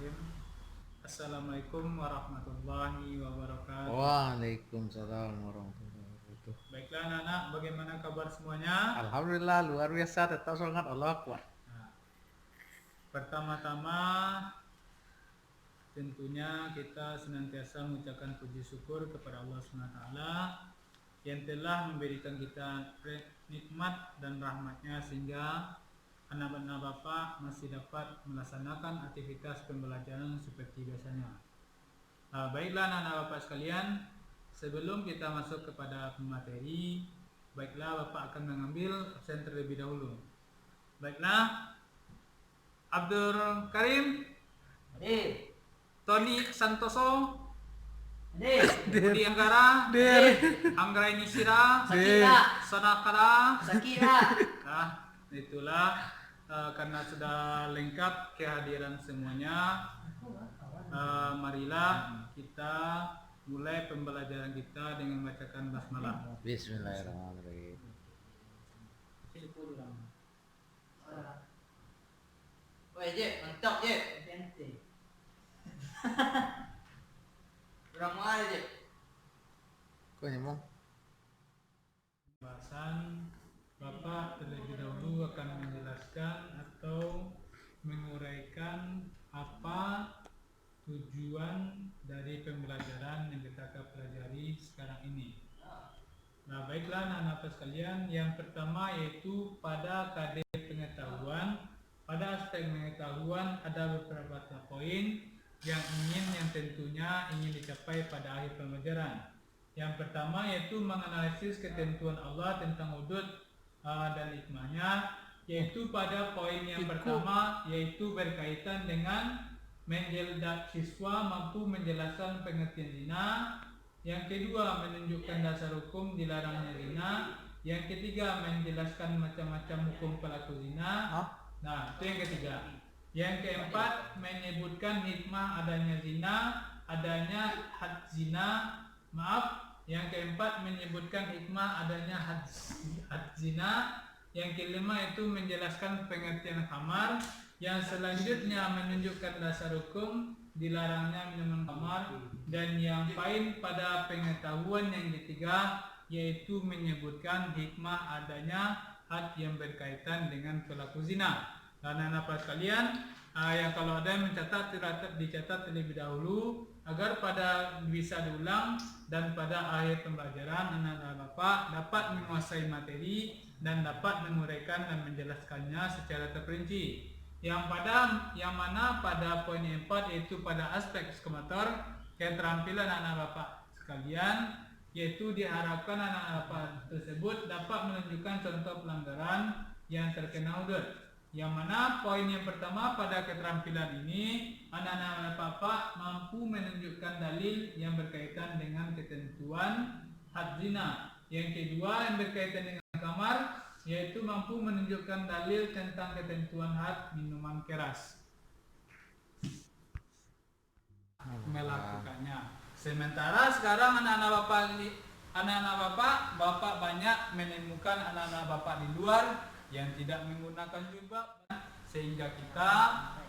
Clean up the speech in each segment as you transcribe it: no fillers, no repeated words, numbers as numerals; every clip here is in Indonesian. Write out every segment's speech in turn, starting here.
Bismillahirrahmanirrahim. Assalamualaikum warahmatullahi wabarakatuh. Waalaikumsalam warahmatullahi wabarakatuh. Baiklah anak-anak, bagaimana kabar semuanya? Alhamdulillah luar biasa, tetap semangat, Allah Akbar. Nah, pertama-tama tentunya kita senantiasa mengucapkan puji syukur kepada Allah SWT yang telah memberikan kita nikmat dan rahmatnya sehingga anak-anak Bapak masih dapat melaksanakan aktivitas pembelajaran seperti biasanya. Baiklah anak-anak Bapak sekalian, sebelum kita masuk kepada materi, baiklah Bapak akan mengambil absen terlebih dahulu. Baiklah, Abdul Karim, Hadir. Tony Santoso, Hadir. Budi Anggara, Anggra Inisira, Sakira. Sonakara. Sakira. Nah, itulah karena sudah lengkap kehadiran semuanya. Marilah kita mulai pembelajaran kita dengan membacakan basmalah. Bismillahirrahmanirrahim. Woi, Je, mantap, Je. Kurang mahal, Je. Kok nyemong? Bahasan Bapak terlebih dahulu akan menjelaskan atau menguraikan apa tujuan dari pembelajaran yang kita akan pelajari sekarang ini. Nah, baiklah anak-anak sekalian, yang pertama yaitu pada KD pengetahuan. Pada aspek pengetahuan ada beberapa poin yang tentunya ingin dicapai pada akhir pembelajaran. Yang pertama yaitu menganalisis ketentuan Allah tentang wujud dan hikmahnya, yaitu pada poin yang pertama yaitu berkaitan dengan siswa mampu menjelaskan pengertian zina. Yang kedua, menunjukkan dasar hukum dilarangnya zina. Yang ketiga, menjelaskan macam-macam hukum pelaku zina. Nah, itu yang ketiga. Yang keempat, menyebutkan hikmah adanya zina, adanya had zina. Yang keempat, menyebutkan hikmah adanya had zina. Yang kelima itu menjelaskan pengertian khamar. Yang selanjutnya menunjukkan dasar hukum dilarangnya minuman khamar. Dan yang paling pada pengetahuan yang ketiga yaitu menyebutkan hikmah adanya had yang berkaitan dengan pelaku zina. Dan anak-anak sekalian, yang kalau ada yang mencatat, dicatat terlebih dahulu agar pada bisa diulang dan pada akhir pembelajaran anak-anak Bapak dapat menguasai materi dan dapat menguraikan dan menjelaskannya secara terperinci. Yang mana pada poin 4 yaitu pada aspek psikomotor, keterampilan anak-anak Bapak sekalian, yaitu diharapkan anak-anak Bapak tersebut dapat menunjukkan contoh pelanggaran yang terkena hudud. Yang mana poin yang pertama pada keterampilan ini anak-anak Bapak mampu menunjukkan dalil yang berkaitan dengan ketentuan had zina. Yang kedua yang berkaitan dengan kamar, yaitu mampu menunjukkan dalil tentang ketentuan had minuman keras, melakukannya. Sementara sekarang anak-anak Bapak banyak menemukan anak-anak Bapak di luar yang tidak menggunakan jilbab, sehingga kita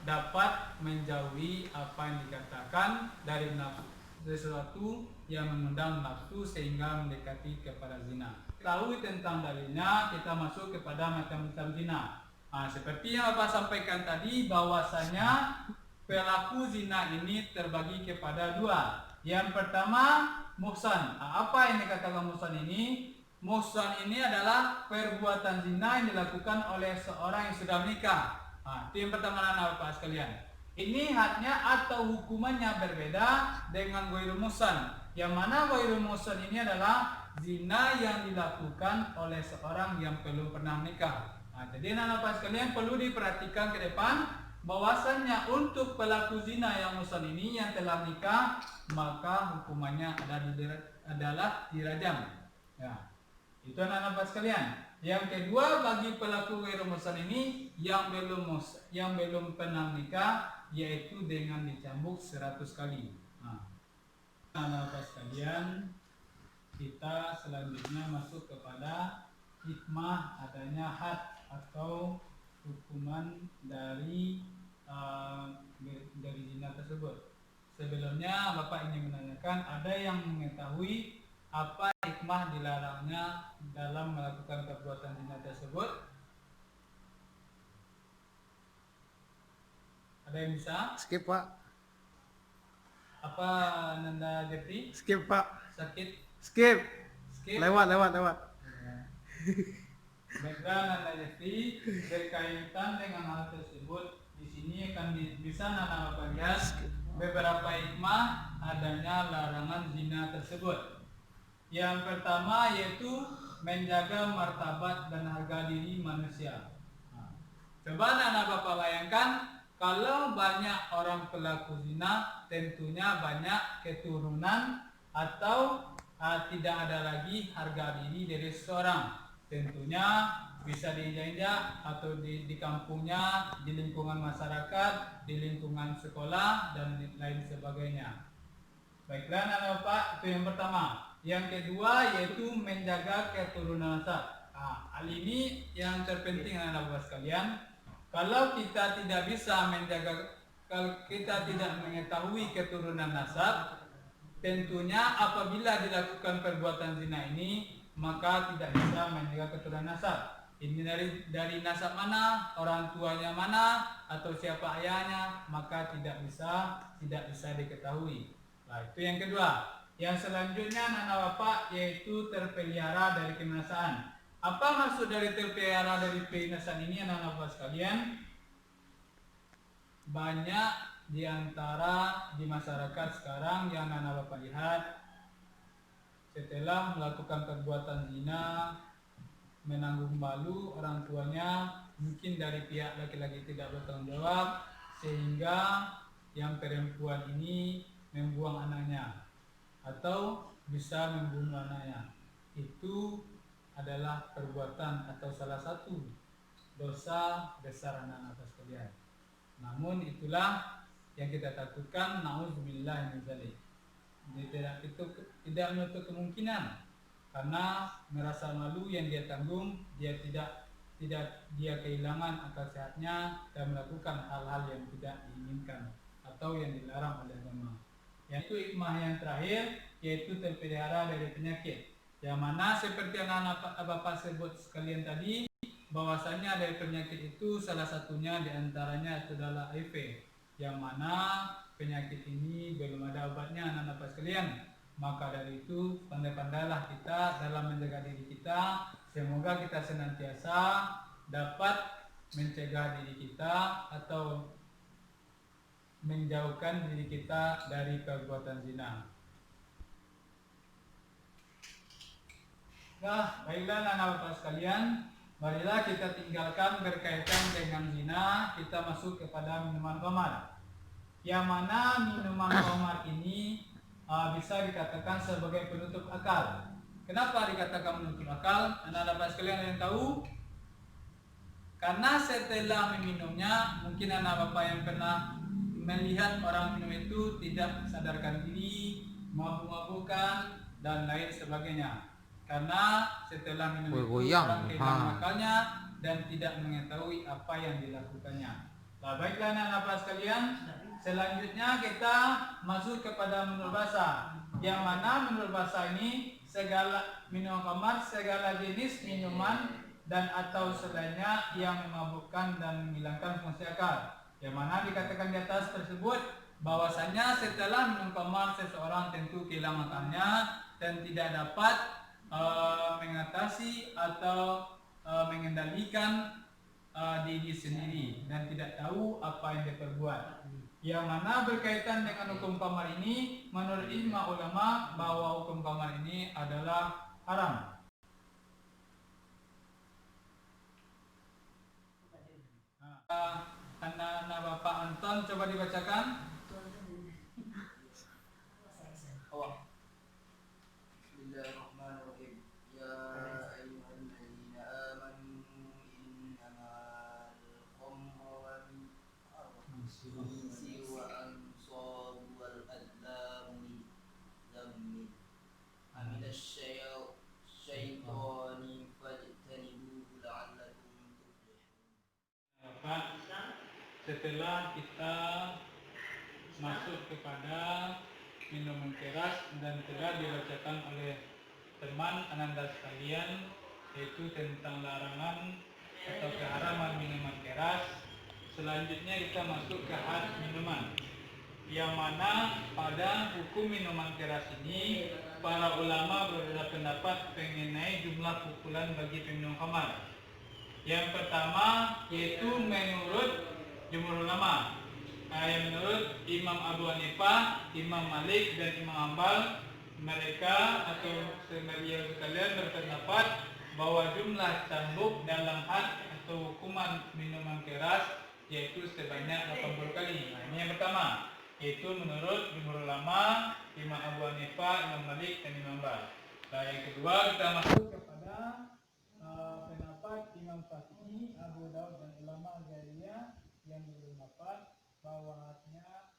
dapat menjauhi apa yang dikatakan dari nafsu, sesuatu yang mengundang nafsu sehingga mendekati kepada zina. Tahu tentang dalilnya, kita masuk kepada macam-macam zina. Seperti yang Bapak sampaikan tadi, bahwasanya pelaku zina ini terbagi kepada dua. Yang pertama, muhsan. Apa yang dikatakan muhsan ini? Muhsan ini adalah perbuatan zina yang dilakukan oleh seorang yang sudah menikah. Itu yang pertama anak Bapak sekalian. Ini hadnya atau hukumannya berbeda dengan ghairul muhsan. Yang mana ghairul muhsan ini adalah zina yang dilakukan oleh seorang yang belum pernah menikah. Jadi anak Bapak sekalian perlu diperhatikan ke depan bahwasannya untuk pelaku zina yang muhsan ini yang telah menikah, maka hukumannya adalah dirajam. Ya. Itu anak-anak sekalian. Yang kedua, bagi pelaku ghairul muhsan ini yang belum pernah menikah, yaitu dengan dicambuk 100 kali. Anak-anak sekalian, kita selanjutnya masuk kepada hikmah adanya had atau hukuman dari zina Bapak ingin menanyakan, ada yang mengetahui apa hikmah dilarangnya dalam melakukan perbuatan zina tersebut? Ada yang bisa? Skip Pak. Apa Nanda Jepri? Skip Pak. Sakit? Skip. Skip? Lewat. Baiklah Nanda Jepri, berkaitan dengan hal tersebut, di sini akan bisa Nanda Bapak lihat beberapa hikmah adanya larangan zina tersebut. Yang pertama yaitu menjaga martabat dan harga diri manusia. Coba Nanda Bapak bayangkan, kalau banyak orang pelaku zina, tentunya banyak keturunan atau tidak ada lagi harga diri dari seseorang. Tentunya bisa diinjak-injak atau di kampungnya, di lingkungan masyarakat, di lingkungan sekolah, dan lain sebagainya. Baiklah Nanda Bapak, itu yang pertama. Yang kedua yaitu menjaga keturunan nasab. Hal ini yang terpenting Nanda Bapak sekalian. Kalau kita tidak bisa menjaga, kalau kita tidak mengetahui keturunan nasab, tentunya apabila dilakukan perbuatan zina ini, maka tidak bisa menjaga keturunan nasab. Ini dari nasab mana, orang tuanya mana, atau siapa ayahnya, maka tidak bisa diketahui. Nah, itu yang kedua. Yang selanjutnya Nanda Bapak yaitu terpelihara dari kebinasaan. Apa maksud dari terpelihara dari kebinasaan ini Nanda Bapak sekalian? Banyak di antara di masyarakat sekarang yang Nanda Bapak lihat, setelah melakukan perbuatan zina, menanggung malu orang tuanya, mungkin dari pihak laki-laki tidak bertanggung jawab, sehingga yang perempuan ini membuang anaknya atau bisa membunuh anaknya. Itu adalah perbuatan atau salah satu dosa besar anak-anak sekalian. Namun itulah yang kita takutkan, na'udzubillah min dzalik. Itu tidak menutup kemungkinan, karena merasa malu yang dia tanggung, dia tidak dia kehilangan akal sehatnya dan melakukan hal-hal yang tidak diinginkan atau yang dilarang oleh agama. Yaitu hikmah yang terakhir yaitu terpelihara dari penyakit, yang mana seperti yang anak Bapak sebut sekalian tadi, bahwasanya dari penyakit itu salah satunya diantaranya adalah HIV, yang mana penyakit ini belum ada obatnya anak Bapak sekalian. Maka dari itu pandai-pandailah kita dalam menjaga diri kita. Semoga kita senantiasa dapat mencegah diri kita atau menjauhkan diri kita dari perbuatan zina. Nah, baiklah anak Bapak sekalian, marilah kita tinggalkan berkaitan dengan zina, kita masuk kepada minuman khamar. Yang mana minuman khamar ini bisa dikatakan sebagai penutup akal. Kenapa dikatakan penutup akal? Anak Bapak sekalian ada yang tahu? Karena setelah meminumnya, mungkin anak Bapak yang pernah melihat orang minum itu tidak sadarkan diri, mabuk-mabukan, dan lain sebagainya. Karena setelah minum itu orang kehilangan akalnya dan tidak mengetahui apa yang dilakukannya. Nah, baiklah anak Bapak sekalian, selanjutnya kita masuk kepada menurut bahasa, yang mana menurut bahasa ini segala minuman khamar, segala jenis minuman dan atau selainnya yang memabukkan dan menghilangkan fungsi akal. Yang mana dikatakan di atas tersebut bahwasanya setelah minum khamar seseorang tentu kehilangan akalnya dan tidak dapat mengatasi atau mengendalikan diri sendiri dan tidak tahu apa yang dia perbuat. Yang mana berkaitan dengan hukum khamar ini, menurut ijma ulama bahwa hukum khamar ini adalah haram. Anak-anak Bapak Anton coba dibacakan. Bismillahirrahmanirrahim. Ya ayyuhalladzina amanu innamal khamru wal maisir wa ansab wal azlam zammi aminasy syaitani fajtanibuhu la'allakum tuflihun. Bapak, setelah kita masuk kepada minuman keras dan telah dibacakan oleh teman Ananda sekalian, yaitu tentang larangan atau keharaman minuman keras. Selanjutnya kita masuk ke had minuman, yang mana pada hukum minuman keras ini para ulama berbeda pendapat mengenai jumlah pukulan bagi peminum khamar. Yang pertama yaitu menurut jumhur ulama, yang menurut Imam Abu Hanifah, Imam Malik dan Imam Hambal, mereka atau sebagian sekalian berpendapat bahwa jumlah cambuk dalam had atau hukuman minuman keras yaitu sebanyak 80 kali. Nah, ini yang pertama, yaitu menurut jumhur ulama, Imam Abu Hanifah, Imam Malik dan Imam Hambal. Nah, yang kedua kita masuk kepada pendapat Imam Syafi'i, Abu Daud dan ulama Zahiriyah yang berpendapat bahwasanya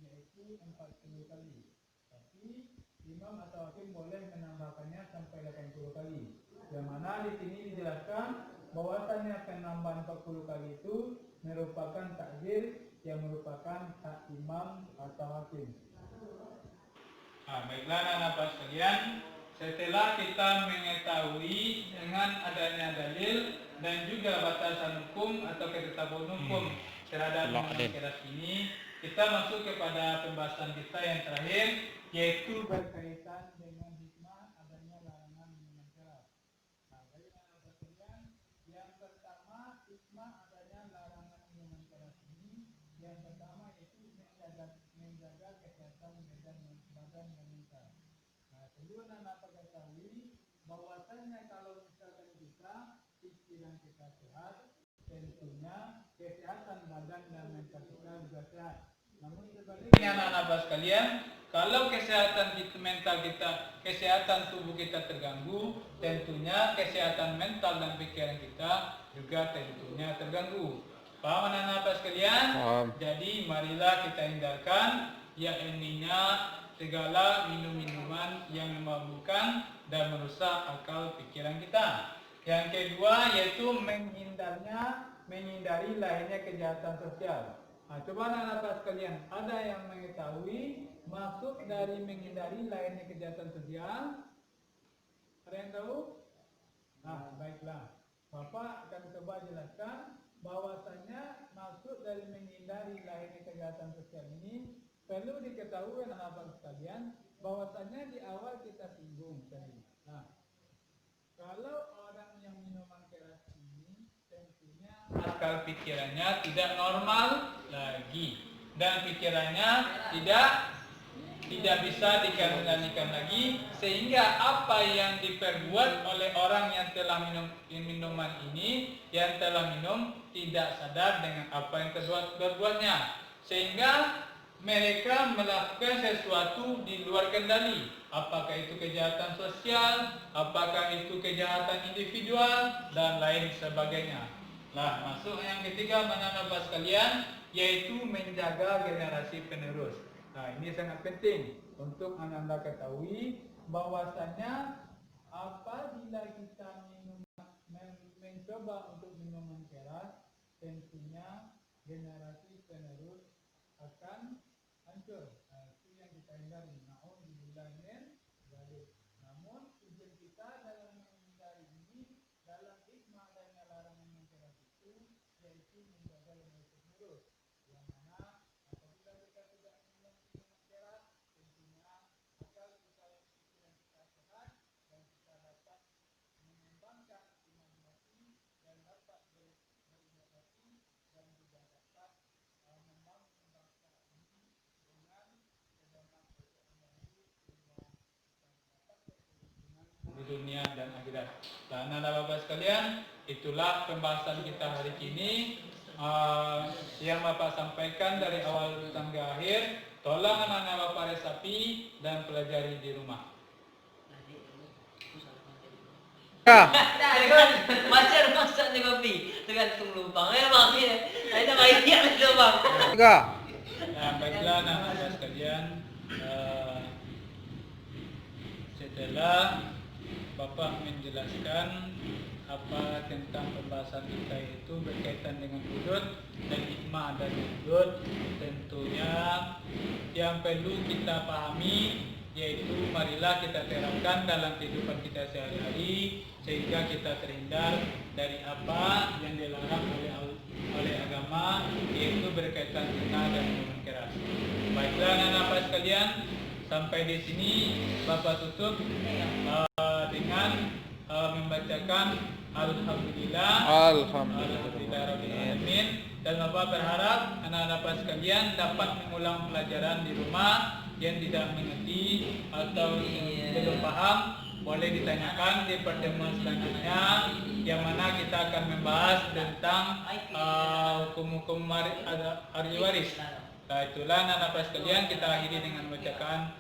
yaitu 40 kali. Tapi imam atau hakim boleh menambahkannya sampai 80 kali. Yang mana di sini dijelaskan bahwasanya penambahan 40 kali itu merupakan takdir yang merupakan hak imam atau hakim. Baiklah anak-anak sekalian, setelah kita mengetahui dengan adanya dalil dan juga batasan hukum atau ketetapan hukum terhadap minuman keras ini, kita masuk kepada pembahasan kita yang terakhir, yaitu berkaitan dengan hikmah adanya larangan minuman keras. Nah, baiklah anak-anak sekalian, yang pertama hikmah adanya larangan minuman keras ini, yang pertama yaitu menjaga kesehatan badan dan mental. Nah, kedua anak ketahui bahwasanya kalau misalkan pikiran kita sehat, tentunya kesehatan badan dan mental kita juga sehat. Namun sebaliknya anak-anak sekalian, kalau kesehatan mental kita, kesehatan tubuh kita terganggu, tentunya kesehatan mental dan pikiran kita juga tentunya terganggu. Paham anak-anak sekalian? Jadi marilah kita hindarkan yakninya segala minum-minuman yang memabukkan dan merusak akal pikiran kita. Yang kedua yaitu menghindari lahirnya kejahatan sosial. Nah, coba anak-anak sekalian, ada yang mengetahui maksud dari menghindari lahirnya kejahatan sosial? Ada yang tahu? Nah, baiklah. Bapak akan coba jelaskan bahwasanya maksud dari menghindari lahirnya kejahatan sosial ini perlu diketahui anak-anak sekalian bahwasanya di awal kita singgung tadi. Nah, kalau orang yang minuman keras ini tentunya akal pikirannya tidak normal lagi dan pikirannya tidak bisa dikendalikan lagi, sehingga apa yang diperbuat oleh orang yang telah minum minuman ini, yang telah minum, tidak sadar dengan apa yang berbuatnya, sehingga mereka melakukan sesuatu di luar kendali. Apakah itu kejahatan sosial, apakah itu kejahatan individual, dan lain sebagainya. Nah, masuk yang ketiga anak-anak sekalian, yaitu menjaga generasi penerus. Nah, ini sangat penting untuk anda ketahui bahwasanya apabila kita mencoba untuk minuman keras, tentunya generasi penerus akan hancur. Nah, itu yang kita hindari. Namun tujuan kita dalam menghindari ini, dalam hikmah adanya larangan yang keras itu, yaitu menjaga generasi penerus. Yang mana apabila kita tidak minum minuman keras, tentunya akal kita yang pikiran kita sehat dan kita dapat mengembangkan imajinasi dan dapat berinovasi dan juga dapat membangun bangsa ini dengan segenap di dunia dan akhirat. Dan anak-anak sekalian, itulah pembahasan kita hari ini. Yang Bapak sampaikan dari awal sampai akhir, tolong anak-anak Bapak resapi dan pelajari di rumah. Masih ada masak nih kopi, tergantung lubang. Bang, ada banyak lubang. Nah, baiklah anak-anak sekalian, setelah Bapak menjelaskan apa tentang pembahasan kita itu berkaitan dengan hudud dan hikmah dari hudud, tentunya yang yang perlu kita pahami, yaitu marilah kita terapkan dalam kehidupan kita sehari-hari sehingga kita terhindar dari apa yang dilarang oleh agama, yaitu berkaitan zina dan minuman keras. Baiklah anak-anak sekalian, sampai di sini Bapak tutup dengan membacakan Alhamdulillah Rabbil Alamin, dan Bapak berharap anak-anak sekalian dapat mengulang pelajaran di rumah. Yang tidak mengerti atau belum paham boleh ditanyakan di pertemuan selanjutnya, yang mana kita akan membahas tentang hukum-hukum ahli waris. Nah, itulah anak-anak sekalian, kita akhiri dengan membacakan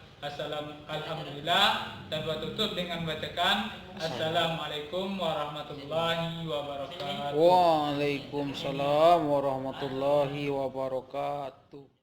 Alhamdulillah, dan tutup dengan membacakan Assalamualaikum warahmatullahi wabarakatuh. Waalaikumsalam warahmatullahi wabarakatuh.